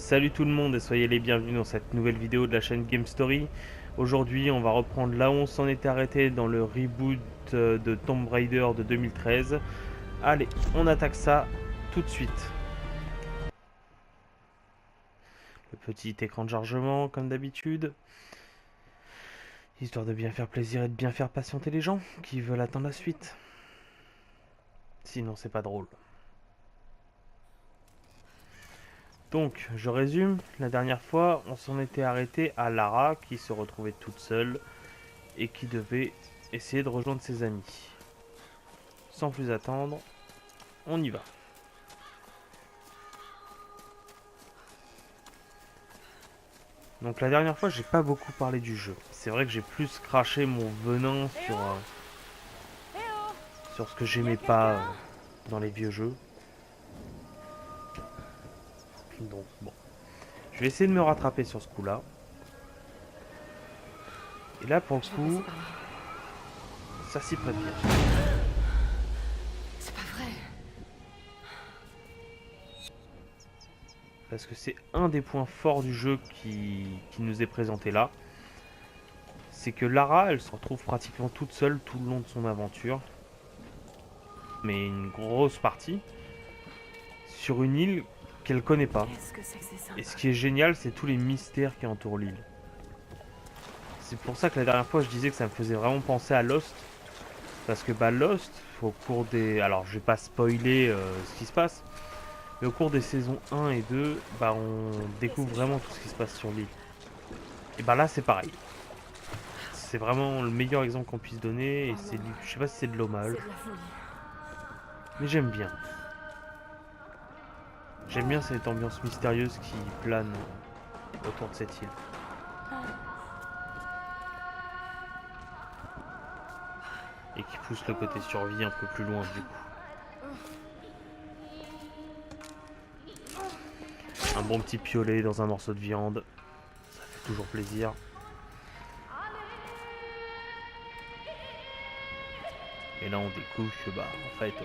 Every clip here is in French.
Salut tout le monde et soyez les bienvenus dans cette nouvelle vidéo de la chaîne Game Story. Aujourd'hui on va reprendre là où on s'en était arrêté dans le reboot de Tomb Raider de 2013. Allez, on attaque ça tout de suite. Le petit écran de chargement comme d'habitude. Histoire de bien faire plaisir et de bien faire patienter les gens qui veulent attendre la suite. Sinon c'est pas drôle. Donc, je résume, la dernière fois, on s'en était arrêté à Lara qui se retrouvait toute seule et qui devait essayer de rejoindre ses amis. Sans plus attendre, on y va. Donc la dernière fois, j'ai pas beaucoup parlé du jeu. C'est vrai que j'ai plus craché mon venin sur ce que j'aimais pas dans les vieux jeux. Donc bon, je vais essayer de me rattraper sur ce coup-là. Et là, pour le coup, ça s'y prête bien. C'est pas vrai. Parce que c'est un des points forts du jeu qui nous est présenté là. C'est que Lara, elle se retrouve pratiquement toute seule tout le long de son aventure. Mais une grosse partie. Sur une île qu'elle connaît pas. Qu'est-ce que c'est que ces Et symboles? ce qui est génial, c'est tous les mystères qui entourent l'île. C'est pour ça que la dernière fois, je disais que ça me faisait vraiment penser à Lost. Parce que bah Lost, au cours des... Alors, je vais pas spoiler ce qui se passe. Mais au cours des saisons 1 et 2, bah on découvre vraiment tout ce qui se passe sur l'île. Et bah là, c'est pareil. C'est vraiment le meilleur exemple qu'on puisse donner. Et c'est du... Je sais pas si c'est de l'hommage. C'est de la folie. Mais j'aime bien. J'aime bien cette ambiance mystérieuse qui plane autour de cette île. Et qui pousse le côté survie un peu plus loin du coup. Un bon petit piolet dans un morceau de viande, ça fait toujours plaisir. Et là on découvre que bah en fait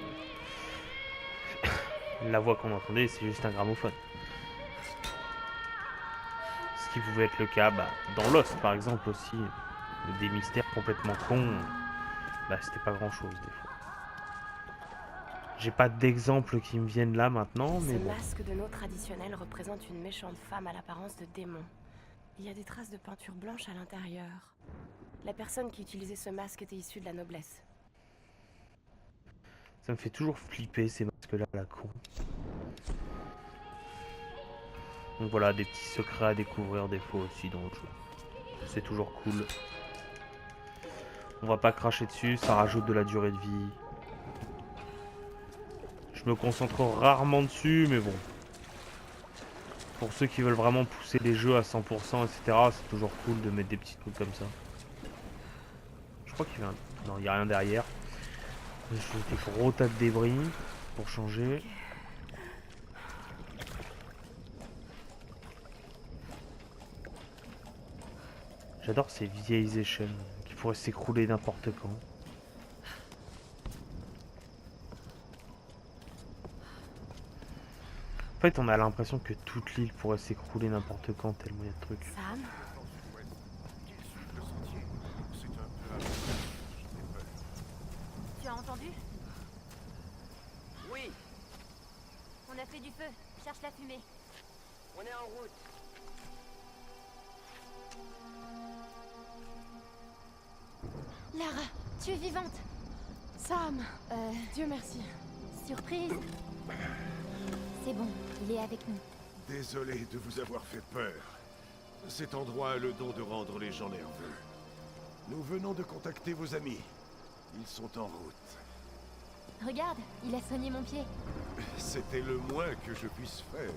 la voix qu'on entendait c'est juste un gramophone. Ce qui pouvait être le cas bah, dans Lost par exemple aussi. Des mystères complètement cons, bah c'était pas grand chose des fois. J'ai pas d'exemples qui me viennent là maintenant, Ce mais bon. masque de nos traditionnels représente une méchante femme à l'apparence de démon. Il y a des traces de peinture blanche à l'intérieur. La personne qui utilisait ce masque était issue de la noblesse. Ça me fait toujours flipper ces masques-là à la con. Donc voilà, des petits secrets à découvrir des fois aussi dans le jeu. C'est toujours cool. On va pas cracher dessus, ça rajoute de la durée de vie. Je me concentre rarement dessus, mais bon. Pour ceux qui veulent vraiment pousser les jeux à 100%, etc., c'est toujours cool de mettre des petits trucs comme ça. Je crois qu'il y a un... Non, il n'y a rien derrière. Je fais des gros tas de débris pour changer. J'adore ces vieilles échelles qui pourraient s'écrouler n'importe quand. En fait, on a l'impression que toute l'île pourrait s'écrouler n'importe quand, tellement il y a de trucs. Sam? Tu as entendu? Oui, On a fait du feu. Cherche la fumée. on est en route. Lara, tu es vivante. Sam! Dieu merci. Surprise. C'est bon, il est avec nous. Désolé de vous avoir fait peur. Cet endroit a le don de rendre les gens nerveux. Nous venons de contacter vos amis. Ils sont en route. Regarde, il a soigné mon pied. C'était le moins que je puisse faire.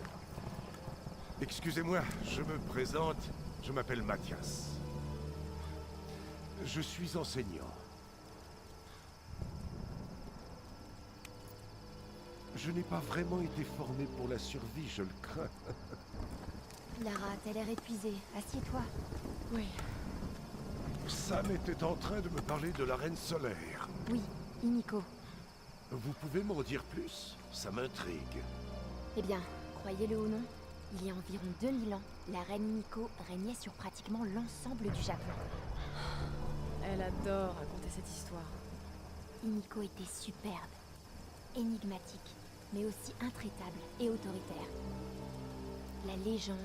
Excusez-moi, je me présente. Je m'appelle Mathias. Je suis enseignant. Je n'ai pas vraiment été formé pour la survie, je le crains. Lara, t'as l'air épuisée. Assieds-toi. Oui. Sam était en train de me parler de la Reine Solaire. Oui, Iniko. Vous pouvez m'en dire plus? Ça m'intrigue. Eh bien, croyez-le ou non, Il y a environ 2000 ans, la reine Himiko régnait sur pratiquement l'ensemble du Japon. Elle adore raconter cette histoire. Himiko était superbe, énigmatique, mais aussi intraitable et autoritaire. La légende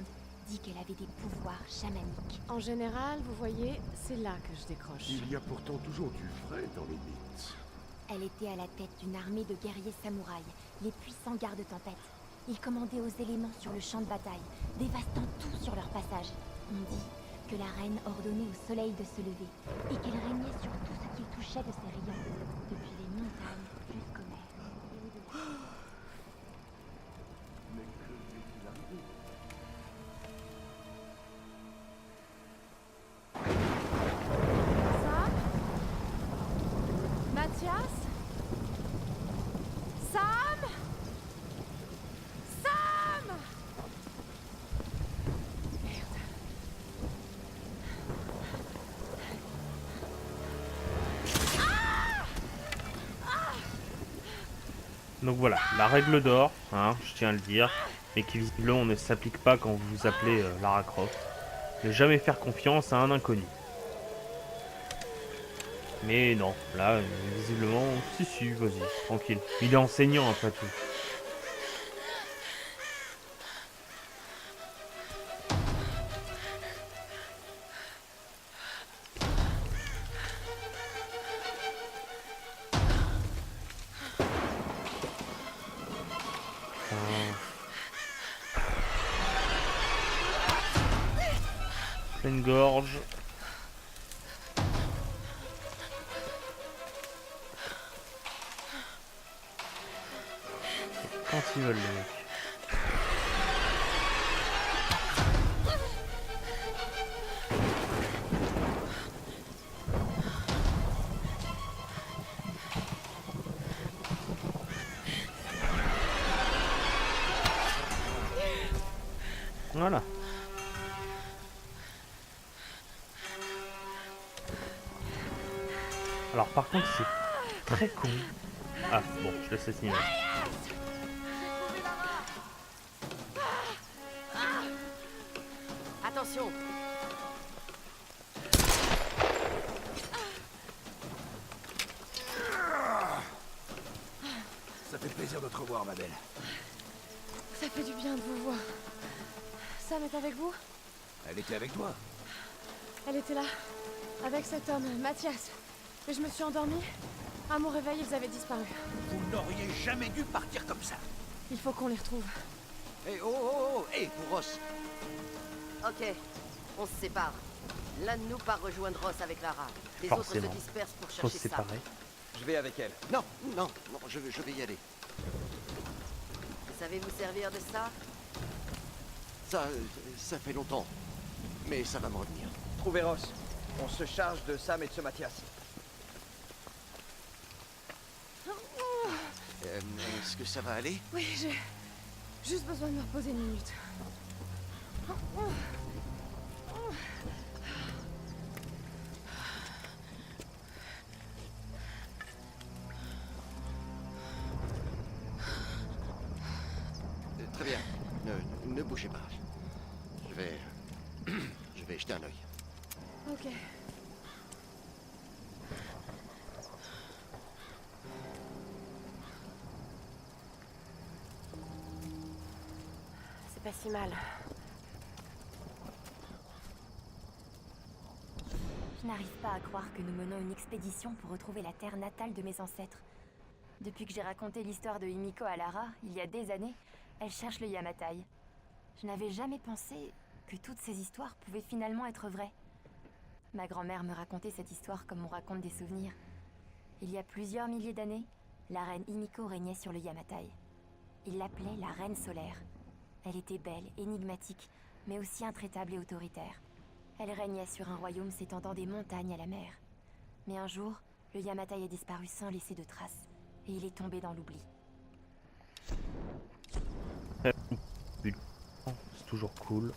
dit qu'elle avait des pouvoirs chamaniques. En général, vous voyez, c'est là que je décroche. Il y a pourtant toujours du vrai dans les mythes. Elle était à la tête d'une armée de guerriers samouraïs, les puissants gardes-tempête. Ils commandaient aux éléments sur le champ de bataille, dévastant tout sur leur passage. On dit que la reine ordonnait au soleil de se lever, et qu'elle régnait sur tout ce qu'il touchait de ses rayons, depuis les montagnes jusqu'aux mers. Et au-delà. Mais que lui est-il arrivé? Sam? Mathias? Sam? Sam? Donc voilà, la règle d'or, hein, je tiens à le dire, mais qui visiblement ne s'applique pas quand vous vous appelez Lara Croft. Ne jamais faire confiance à un inconnu. Mais non, là, visiblement, si, vas-y, tranquille. Il est enseignant après tout. Pleine gorge. Quand ils veulent les mecs. Voilà. Alors par contre c'est très con. Ah bon, je laisse cette image. Attention. Ça fait plaisir de te revoir, ma belle. Ça fait du bien de vous voir. Sam est avec vous? Elle était avec toi. Elle était là, avec cet homme, Mathias. Mais je me suis endormie. À mon réveil, ils avaient disparu. Vous n'auriez jamais dû partir comme ça. Il faut qu'on les retrouve. Eh oh, pour Ross. Ok, on se sépare. L'un de nous part rejoindre Ross avec Lara. Les Forcément. autres se dispersent pour Faut se chercher Sam. séparer. Je vais avec elle. Non, je vais y aller. Vous savez vous servir de ça? Ça fait longtemps. Mais ça va me revenir. Trouvez Ross. On se charge de Sam et de ce Mathias. Est-ce que ça va aller? Oui, j'ai juste besoin de me reposer une minute. Très bien. Ne bougez pas. Je vais jeter un œil. Ok. C'est pas si mal. Je n'arrive pas à croire que nous menons une expédition pour retrouver la terre natale de mes ancêtres. Depuis que j'ai raconté l'histoire de Himiko à Lara, il y a des années, elle cherche le Yamatai. Je n'avais jamais pensé que toutes ces histoires pouvaient finalement être vraies. Ma grand-mère me racontait cette histoire comme on raconte des souvenirs. Il y a plusieurs milliers d'années, la reine Himiko régnait sur le Yamatai. Ils l'appelaient la reine solaire. Elle était belle, énigmatique, mais aussi intraitable et autoritaire. Elle régnait sur un royaume s'étendant des montagnes à la mer. Mais un jour, le Yamatai a disparu sans laisser de traces, et il est tombé dans l'oubli. C'est toujours cool.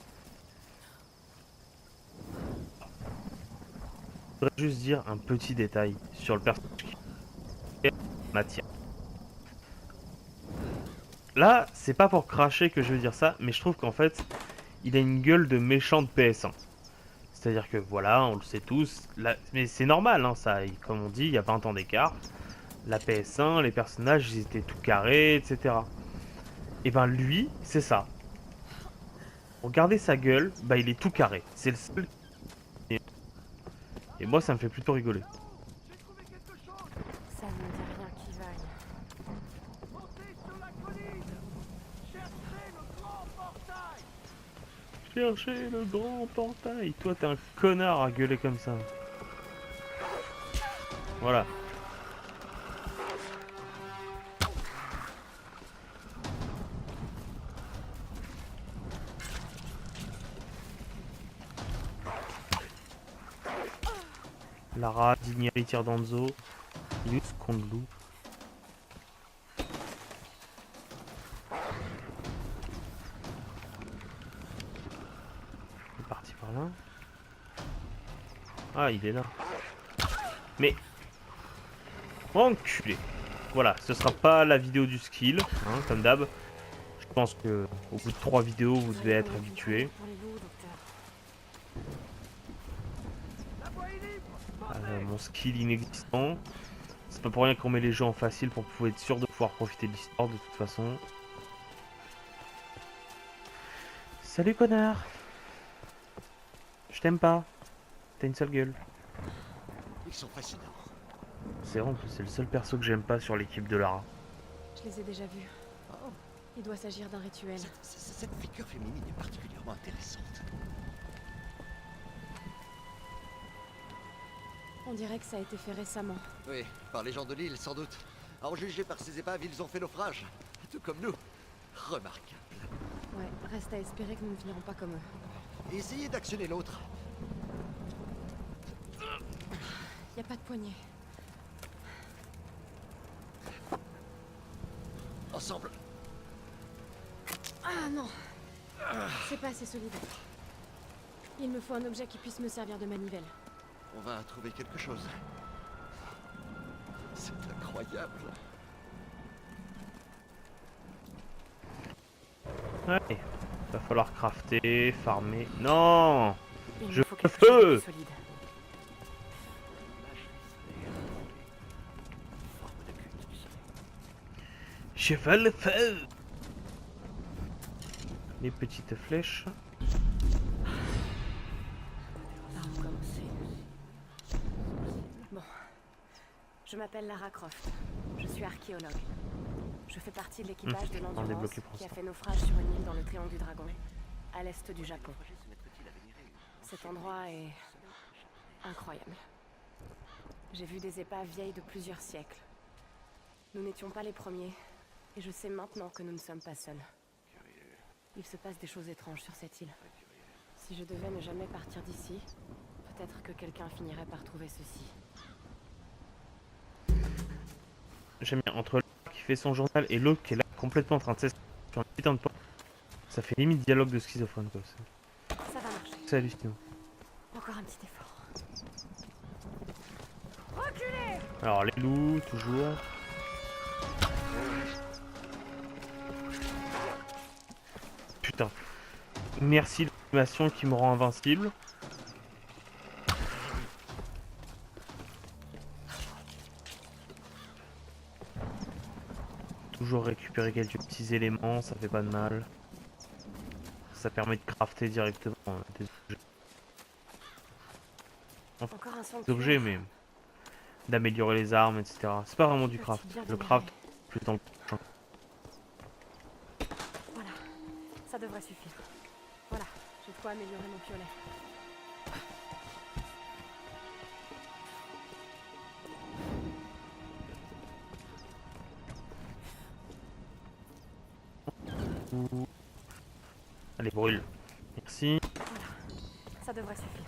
Je voudrais juste dire un petit détail sur le personnage Mathias. là, c'est pas pour cracher que je veux dire ça, mais je trouve qu'en fait, il a une gueule de méchant de PS1. C'est-à-dire que voilà, on le sait tous, mais c'est normal, hein, ça, comme on dit, il y a 20 ans d'écart. La PS1, les personnages, ils étaient tout carrés, etc. Et ben lui, c'est ça. Regardez sa gueule, bah il est tout carré. C'est le seul. Et moi, ça me fait plutôt rigoler. Ça ne me dit rien qui vaille. Cherchez le grand portail. Toi, t'es un connard à gueuler comme ça. Voilà. Lara, Digny, tire d'Anzo. Yus, Kondlou. Il est parti par là. Ah, il est là. Mais... enculé. Voilà, ce sera pas la vidéo du skill, hein, comme d'hab. Je pense que au bout de 3 vidéos, vous devez être habitué. Pour les loups, docteur. Mon skill inexistant. C'est pas pour rien qu'on met les jeux en facile pour pouvoir être sûr de pouvoir profiter de l'histoire de toute façon. Salut connard. Je t'aime pas. T'as une sale gueule. Ils sont fascinants. C'est vrai, c'est le seul perso que j'aime pas sur l'équipe de Lara. Je les ai déjà vus. Oh, Il doit s'agir d'un rituel. cette figure féminine est particulièrement intéressante. On dirait que ça a été fait récemment. Oui, par les gens de l'île, sans doute. À en juger par ces épaves, ils ont fait naufrage. Tout comme nous. Remarquable. Ouais, reste à espérer que nous ne finirons pas comme eux. Essayez d'actionner l'autre. Y a pas de poignée. Ensemble. Ah non. C'est pas assez solide. Il me faut un objet qui puisse me servir de manivelle. On va trouver quelque chose. C'est incroyable. Ouais. Va falloir crafter, farmer. Non. Il Je me faut quelque feu. chose de plus solide. Je fais le feu. Les petites flèches. Par où commencer? Bon. Je m'appelle Lara Croft. Je suis archéologue. Je fais partie de l'équipage de on l'Endurance débloqué pour qui a ça. fait naufrage sur une île dans le Triangle du Dragon, à l'est du Japon. Cet endroit est incroyable. J'ai vu des épaves vieilles de plusieurs siècles. Nous n'étions pas les premiers, et je sais maintenant que nous ne sommes pas seuls. Il se passe des choses étranges sur cette île. Si je devais ne jamais partir d'ici, peut-être que quelqu'un finirait par trouver ceci. J'aime bien entre l'autre qui fait son journal et l'autre qui est là complètement en train de s'essuyer sur un putain de porte. Ça fait limite dialogue de schizophrène quoi. Ça va marcher. C'est hallucinant. Encore un petit effort. Alors les loups toujours. Putain. Merci l'animation qui me rend invincible. Toujours récupérer quelques petits éléments, ça fait pas de mal. Ça permet de crafter directement des objets. Encore un son Des objets, mais d'améliorer les armes, etc. C'est pas vraiment du craft. Le craft, plus dans le prochain. Voilà, ça devrait suffire. Voilà, j'ai de quoi améliorer mon piolet. Allez, brûle. Merci. Voilà, ça devrait suffire.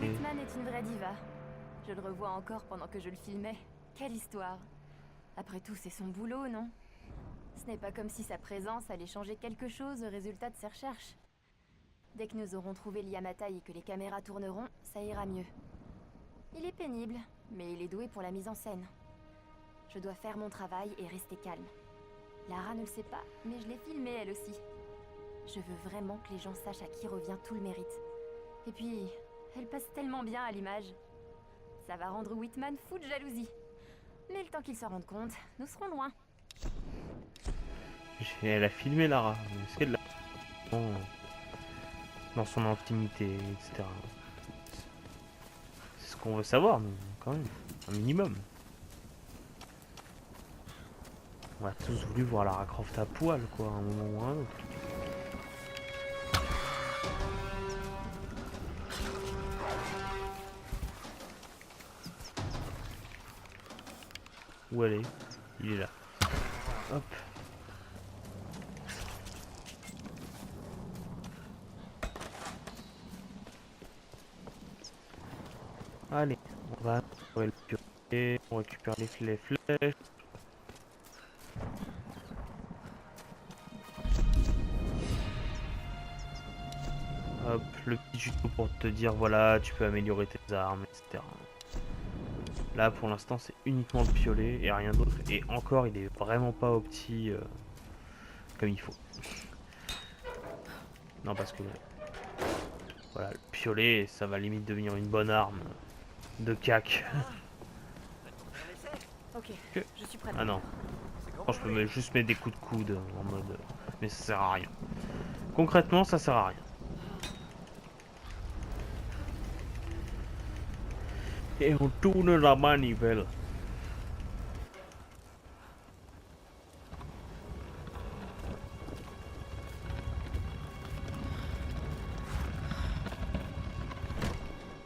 Et- Whitman est une vraie diva. Je le revois encore pendant que je le filmais. Quelle histoire. Après tout, c'est son boulot, non? Ce n'est pas comme si sa présence allait changer quelque chose au résultat de ses recherches. Dès que nous aurons trouvé le Yamatai et que les caméras tourneront, ça ira mieux. Il est pénible, mais il est doué pour la mise en scène. Je dois faire mon travail et rester calme. Lara ne le sait pas, mais je l'ai filmée elle aussi. Je veux vraiment que les gens sachent à qui revient tout le mérite. Et puis, elle passe tellement bien à l'image. Ça va rendre Whitman fou de jalousie. Mais le temps qu'il s'en rende compte, nous serons loin. Elle a filmé Lara. Est-ce qu'elle l'a dans son intimité, etc. C'est ce qu'on veut savoir, nous, quand même. Un minimum. On a tous voulu voir Lara Croft à poil, quoi, à un moment ou à un autre. Où elle est? Il est là. Hop. Allez, on va le piocher, on récupère les flèches. Hop, le petit tuto pour te dire voilà, tu peux améliorer tes armes, etc. Là pour l'instant c'est uniquement le piolet et rien d'autre. Et encore il est vraiment pas opti comme il faut. Non parce que voilà, le piolet ça va limite devenir une bonne arme de cac. Ok, je suis prête. Ah non. Bon, je peux juste mettre des coups de coude en mode. Mais ça sert à rien. Concrètement ça sert à rien. Et on tourne la manivelle.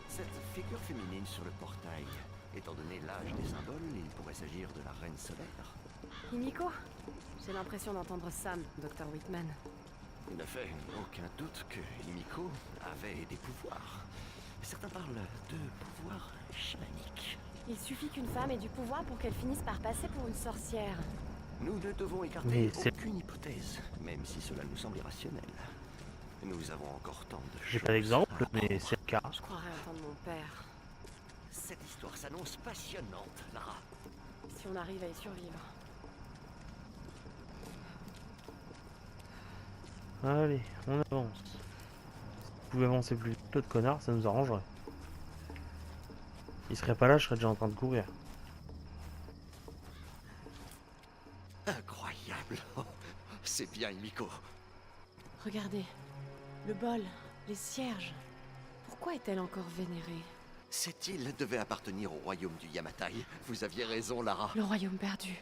Cette figure féminine sur le portail, étant donné l'âge des symboles, il pourrait s'agir de la reine solaire. Himiko? J'ai l'impression d'entendre Sam, Dr. Whitman. Il ne fait aucun doute que Himiko avait des pouvoirs. Certains parlent de pouvoirs chamaniques. Il suffit qu'une femme ait du pouvoir pour qu'elle finisse par passer pour une sorcière. Nous ne devons Mais écarter c'est- aucune hypothèse, même si cela nous semble irrationnel. Nous avons encore tant de J'ai choses pas d'exemple, à mais apprendre. c'est le cas. Je croirais entendre mon père. Cette histoire s'annonce passionnante, Lara. Si on arrive à y survivre. Allez, on avance. Si vous pouvez avancer plus vite, l'autre connard, ça nous arrangerait. Il serait pas là, je serais déjà en train de courir. Incroyable. Oh, c'est bien, Himiko. Regardez. Le bol, les cierges. Pourquoi est-elle encore vénérée? Cette île devait appartenir au royaume du Yamatai. Vous aviez raison, Lara. Le royaume perdu.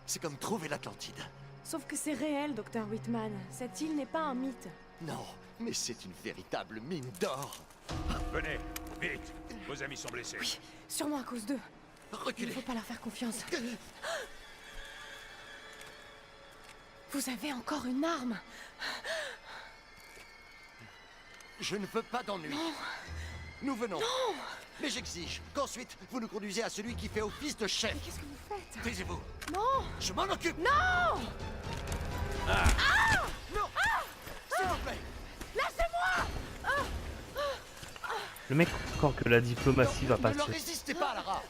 C'est comme trouver l'Atlantide. Sauf que c'est réel, Dr. Whitman. Cette île n'est pas un mythe. Non, mais c'est une véritable mine d'or. Venez, vite. Vos amis sont blessés. Oui, sûrement à cause d'eux. Il ne Reculez. faut pas leur faire confiance. Vous avez encore une arme. Je ne veux pas d'ennui. Nous venons. Mais j'exige qu'ensuite, vous nous conduisez à celui qui fait office de chef. Mais qu'est-ce que vous faites? Taisez-vous. Non! Je m'en occupe. Non! Non. S'il vous plaît. Le mec, encore que la diplomatie va Ne passer. leur résistez pas, Lara.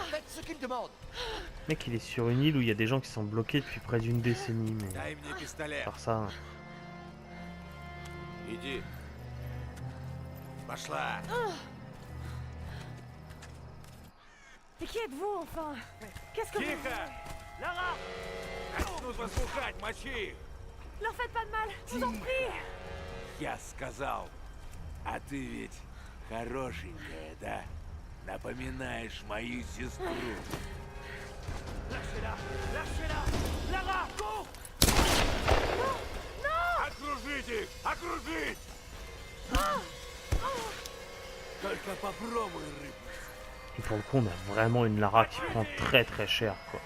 Faites ce qu'il demande. Le mec, il est sur une île où il y a des gens qui sont bloqués depuis près d'une décennie, mais Дай мне пистолет. par ça. Иди. Пошла. Et qui êtes-vous, enfin? Qu'est-ce que vous... Тихо! Лара! Начнут возбухать, мочи их! Leur faites pas de mal, je vous en prie! Я сказал. А ты ведь хорошенькая, да? Напоминаешь мою сестру. Окружить их! Окружить! Только попробуй, рыб. Et pour le coup, on a vraiment une Lara qui prend très très cher, quoi.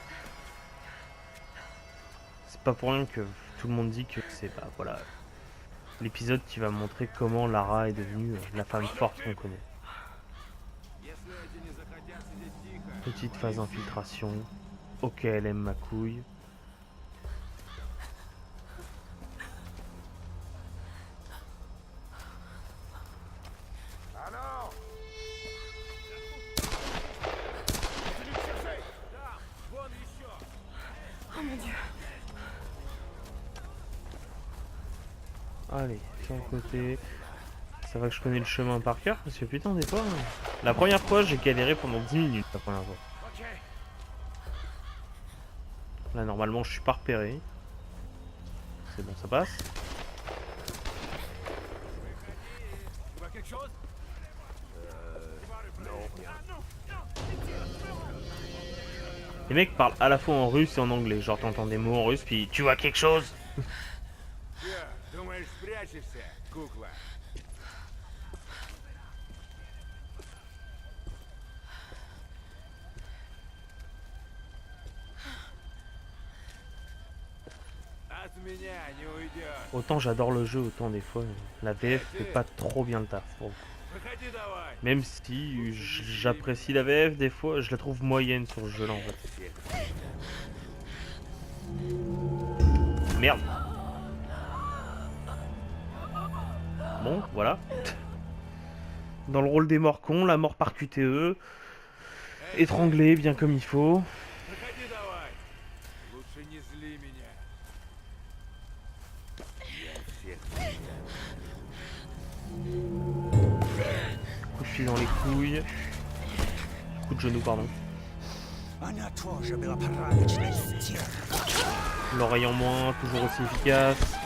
C'est pas pour rien que tout le monde dit que c'est bah voilà l'épisode qui va montrer comment Lara est devenue la femme forte qu'on connaît. Petite phase d'infiltration. Ok, elle aime ma couille. Allez, sur le côté. Ça va que je connais le chemin par cœur, parce que putain, des fois... La première fois, j'ai galéré pendant 10 minutes, la première fois. Là, normalement, je suis pas repéré. C'est bon, ça passe. Les mecs parlent à la fois en russe et en anglais. Genre, t'entends des mots en russe, puis tu vois quelque chose? Думаешь, спрячешься, кукла? От меня не уйдешь. Autant j'adore le jeu, autant des fois, la VF fait pas trop bien le taf. Bon. Выходи давай. Même si j'apprécie la VF, des fois, je la trouve moyenne sur ce jeu-là, en fait. Merde. Bon, voilà. Dans le rôle des morts cons, la mort par QTE. Étranglé, bien comme il faut. Выходи давай. Лучше не зли меня. Я всех Coup de fil dans les couilles. Coup de genou, pardon. L'oreille en moins, toujours aussi efficace. Voilà.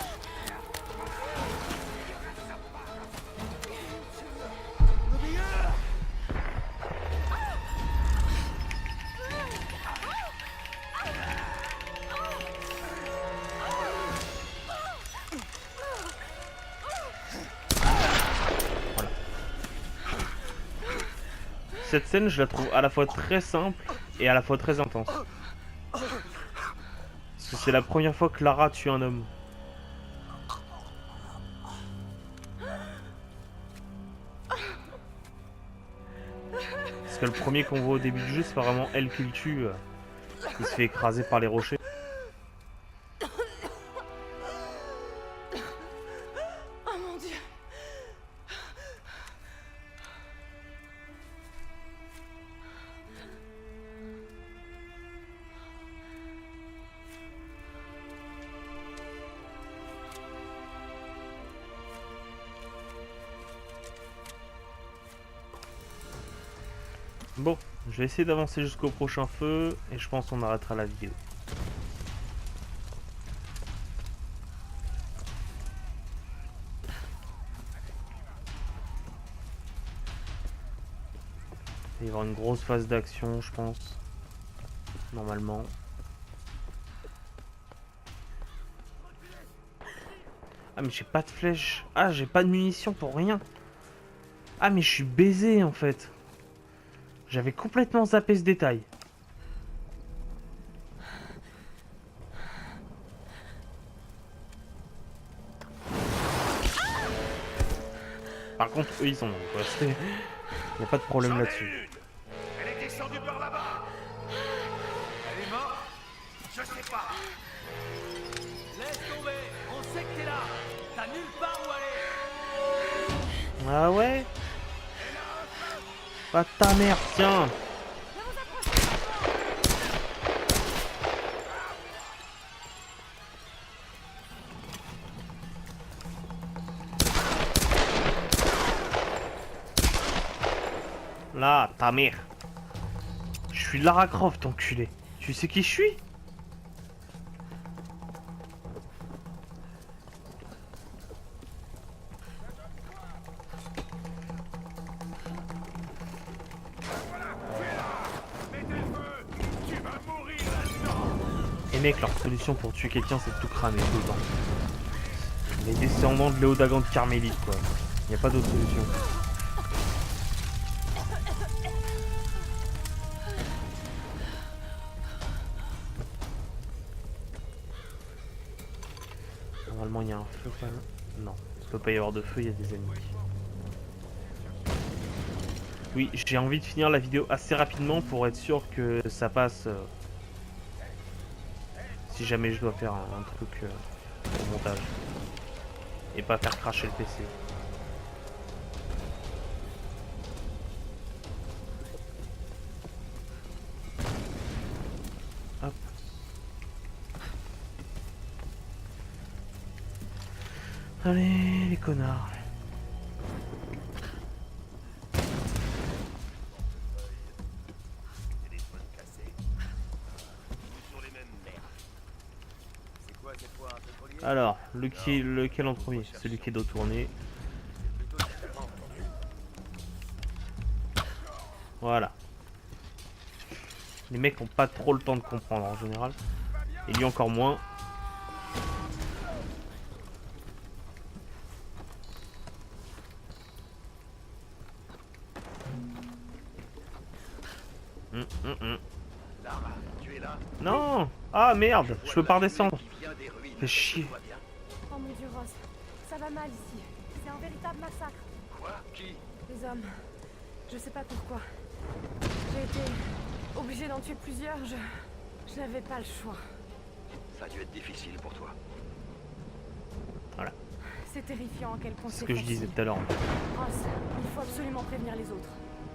Cette scène, je la trouve à la fois très simple et à la fois très intense. Parce que c'est la première fois que Lara tue un homme. Parce que le premier qu'on voit au début du jeu, c'est pas vraiment elle qui le tue. Il se fait écraser par les rochers. Oh mon Dieu. Bon, je vais essayer d'avancer jusqu'au prochain feu et je pense qu'on arrêtera la vidéo. Il va y avoir une grosse phase d'action, je pense. Normalement. Ah mais j'ai pas de flèche. Ah j'ai pas de munitions pour rien. Ah mais je suis baisé en fait. J'avais complètement zappé ce détail. Par contre, eux ils sont bons, quoi. Il n'y a pas de problème là-dessus. Elle est descendue par là-bas. Elle est morte? Je sais pas. Laisse tomber, on sait que t'es là. T'as nulle part où aller. Ah ouais? Pas ta mère, tiens. Là, ta mère. Je suis Lara Croft, enculé. Tu sais qui je suis? Et mec, leur solution pour tuer quelqu'un, c'est de tout cramer tout le temps. Les descendants de Léodagan de Carmélite, quoi. Y a pas d'autre solution. Normalement, il y a un feu quand même. Non, il peut pas y avoir de feu, il y a des ennemis. Oui, j'ai envie de finir la vidéo assez rapidement pour être sûr que ça passe. Si jamais je dois faire un truc au montage. Et pas faire cracher le PC. Hop. Allez, les connards. Alors, lequel en premier? Celui qui est dos tourné. Voilà. Les mecs n'ont pas trop le temps de comprendre en général. Et lui encore moins. Lara, tu es là? Non! Ah merde! Je peux pas redescendre. Qui vient des ruines. Fais chier. Tout va bien. Oh mon dieu, Ross. Ça va mal ici. C'est un véritable massacre. Quoi? Qui? Les hommes. Je sais pas pourquoi. J'ai été obligée d'en tuer plusieurs. Je n'avais pas le choix. Ça a dû être difficile pour toi. C'est terrifiant à quel point C'est ce c'est que je facile. disais tout à l'heure. Ross, il faut absolument prévenir les autres.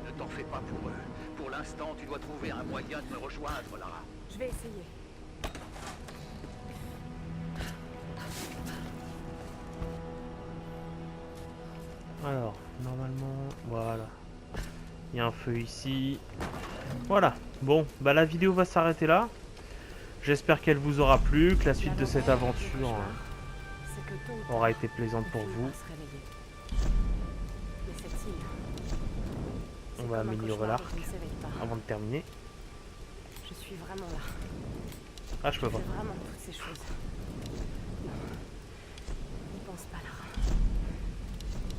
Ne t'en fais pas pour eux. Pour l'instant, tu dois trouver un moyen de me rejoindre, Lara. Je vais essayer. Alors, normalement, voilà. Il y a un feu ici. Voilà. Bon, bah la vidéo va s'arrêter là. J'espère qu'elle vous aura plu, que la suite de cette aventure C'est que tôt ou tard, aura été plaisante pour on vous. finira par se réveiller. Mais cette île, c'est On va comme un améliorer cauchemar l'arc dont on ne s'éveille pas. avant de terminer. Je suis vraiment là. Ah, je peux Je pas. fais vraiment toutes ces choses. Non. N'y pense pas, Lara.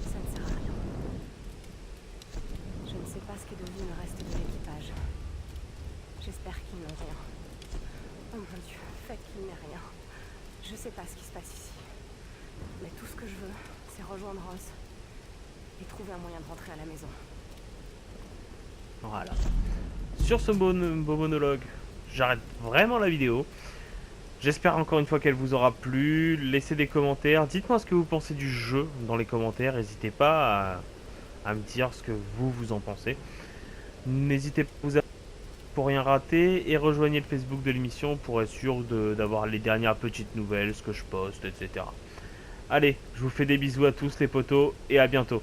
Ça ne sert à rien. Je ne sais pas ce qu'est devenu le reste de l'équipage. J'espère qu'ils n'ont rien. Oh mon Dieu, faites qu'il n'ait rien. Je sais pas ce qui se passe ici. Mais tout ce que je veux, c'est rejoindre Ross et trouver un moyen de rentrer à la maison. Voilà. Sur ce beau monologue, j'arrête vraiment la vidéo. J'espère encore une fois qu'elle vous aura plu. Laissez des commentaires. Dites-moi ce que vous pensez du jeu dans les commentaires. N'hésitez pas à me dire ce que vous en pensez. N'hésitez pas à vous abonner pour rien rater. Et rejoignez le Facebook de l'émission pour être sûr d'avoir les dernières petites nouvelles, ce que je poste, etc. Allez, je vous fais des bisous à tous les potos et à bientôt.